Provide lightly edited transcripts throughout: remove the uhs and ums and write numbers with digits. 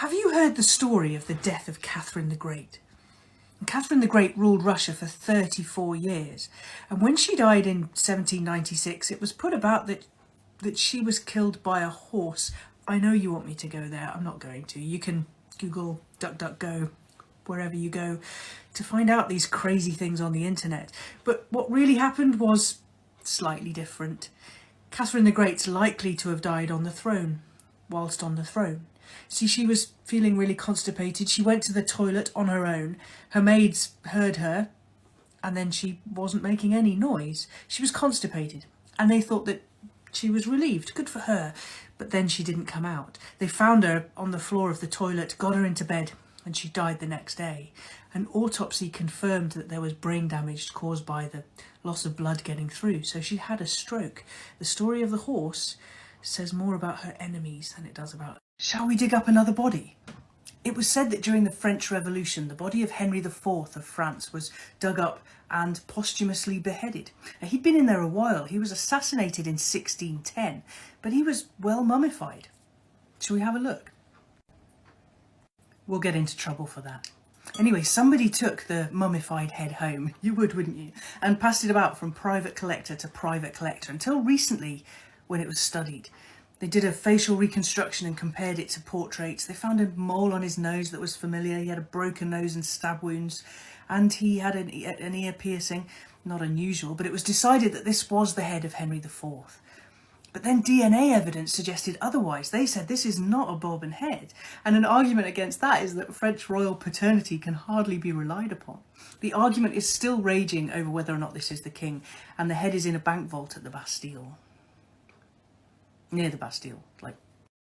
Have you heard the story of the death of Catherine the Great? Catherine the Great ruled Russia for 34 years, and when she died in 1796, it was put about that she was killed by a horse. I know you want me to go there, I'm not going to. You can Google DuckDuckGo, wherever you go, to find out these crazy things on the internet. But what really happened was slightly different. Catherine the Great's likely to have died on the throne, whilst on the throne. See, she was feeling really constipated. She went to the toilet on her own. Her maids heard her, and then she wasn't making any noise. She was constipated, and they thought that she was relieved. Good for her. But then she didn't come out. They found her on the floor of the toilet, got her into bed, and she died the next day. An autopsy confirmed that there was brain damage caused by the loss of blood getting through, so she had a stroke. The story of the horse says more about her enemies than it does about her. Shall we dig up another body? It was said that during the French Revolution, the body of Henry IV of France was dug up and posthumously beheaded. Now, he'd been in there a while. He was assassinated in 1610, but he was well mummified. Shall we have a look? We'll get into trouble for that. Anyway, somebody took the mummified head home, you would, wouldn't you, and passed it about from private collector to private collector until recently when it was studied. They did a facial reconstruction and compared it to portraits. They found a mole on his nose that was familiar. He had a broken nose and stab wounds, and he had an ear piercing. Not unusual, but it was decided that this was the head of Henry IV. But then DNA evidence suggested otherwise. They said this is not a bobbin head, and an argument against that is that French royal paternity can hardly be relied upon. The argument is still raging over whether or not this is the king, and the head is in a bank vault at the Bastille. Near the Bastille, like.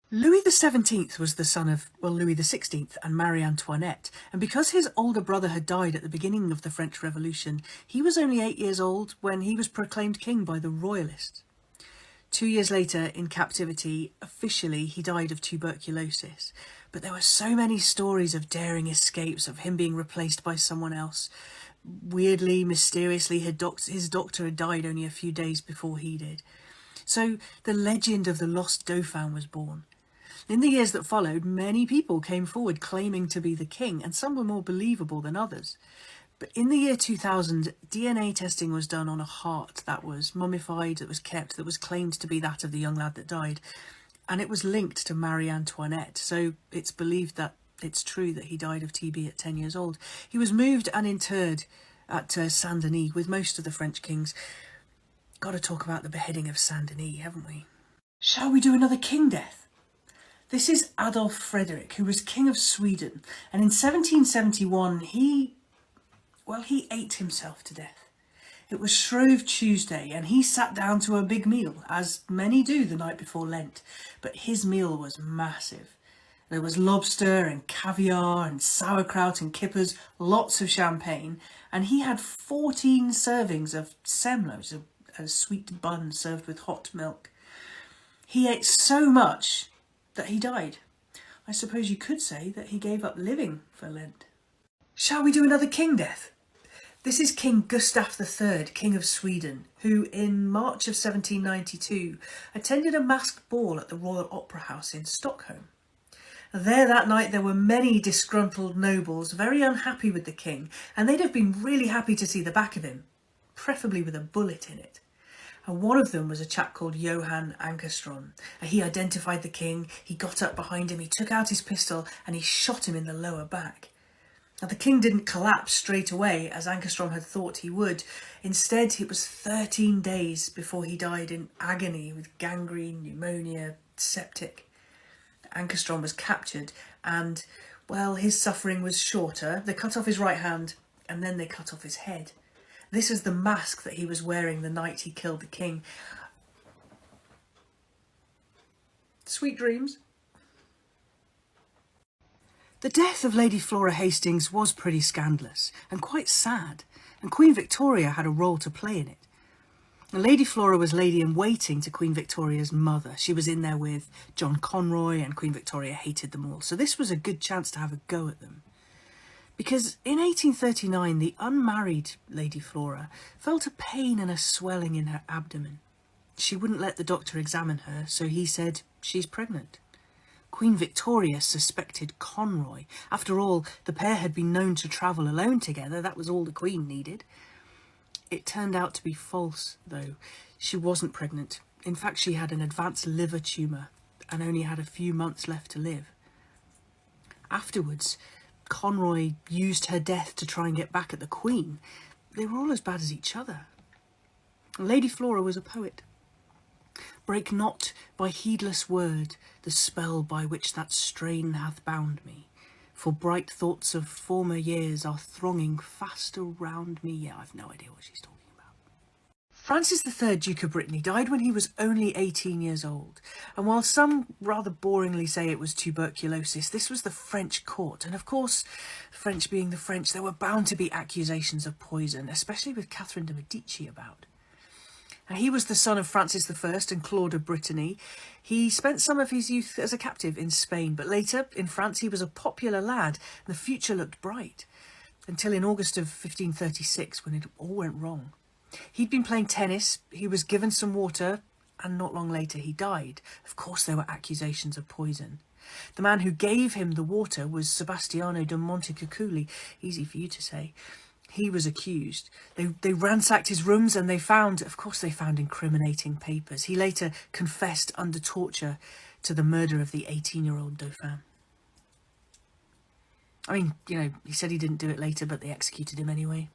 Louis XVII was the son of, Louis XVI and Marie Antoinette, and because his older brother had died at the beginning of the French Revolution, he was only 8 years old when he was proclaimed king by the royalists. 2 years later, in captivity, officially he died of tuberculosis, but there were so many stories of daring escapes, of him being replaced by someone else. Weirdly, mysteriously, his doctor had died only a few days before he did. So the legend of the lost Dauphin was born. In the years that followed, many people came forward claiming to be the king, and some were more believable than others. But in the year 2000, DNA testing was done on a heart that was mummified, that was kept, that was claimed to be that of the young lad that died. And it was linked to Marie Antoinette, so it's believed that it's true that he died of TB at 10 years old. He was moved and interred at Saint-Denis with most of the French kings. Got to talk about the beheading of Saint-Denis, haven't we? Shall we do another king death? This is Adolf Fredrik, who was king of Sweden, and in 1771 he ate himself to death. It was Shrove Tuesday, and he sat down to a big meal, as many do the night before Lent, but his meal was massive. There was lobster and caviar and sauerkraut and kippers, lots of champagne, and he had 14 servings of semlos, a sweet bun served with hot milk. He ate so much that he died. I suppose you could say that he gave up living for Lent. Shall we do another king death? This is King Gustav III, King of Sweden, who in March of 1792 attended a masked ball at the Royal Opera House in Stockholm. There that night there were many disgruntled nobles very unhappy with the king, and they'd have been really happy to see the back of him, preferably with a bullet in it. And one of them was a chap called Johann Ankerström. He identified the king, he got up behind him, he took out his pistol and he shot him in the lower back. Now the king didn't collapse straight away as Ankerström had thought he would. Instead, it was 13 days before he died in agony with gangrene, pneumonia, septic. Ankerström was captured and, his suffering was shorter. They cut off his right hand and then they cut off his head. This is the mask that he was wearing the night he killed the king. Sweet dreams. The death of Lady Flora Hastings was pretty scandalous and quite sad, and Queen Victoria had a role to play in it. And Lady Flora was lady-in-waiting to Queen Victoria's mother. She was in there with John Conroy, and Queen Victoria hated them all, so this was a good chance to have a go at them. Because in 1839, the unmarried Lady Flora felt a pain and a swelling in her abdomen. She wouldn't let the doctor examine her, so he said, "She's pregnant." Queen Victoria suspected Conroy. After all, the pair had been known to travel alone together. That was all the Queen needed. It turned out to be false, though. She wasn't pregnant. In fact, she had an advanced liver tumour and only had a few months left to live. Afterwards, Conroy used her death to try and get back at the Queen. They were all as bad as each other. Lady Flora was a poet. Break not by heedless word the spell by which that strain hath bound me, for bright thoughts of former years are thronging fast around me. Yeah, I've no idea what she's talking about. Francis III, Duke of Brittany, died when he was only 18 years old, and while some rather boringly say it was tuberculosis, this was the French court, and of course, French being the French, there were bound to be accusations of poison, especially with Catherine de Medici about. Now, he was the son of Francis I and Claude of Brittany. He spent some of his youth as a captive in Spain, but later, in France, he was a popular lad, and the future looked bright, until in August of 1536, when it all went wrong. He'd been playing tennis, he was given some water, and not long later he died. Of course, there were accusations of poison. The man who gave him the water was Sebastiano de Montecuculi, easy for you to say. He was accused. They ransacked his rooms and they found incriminating papers. He later confessed under torture to the murder of the 18-year-old Dauphin. I mean, he said he didn't do it later, but they executed him anyway.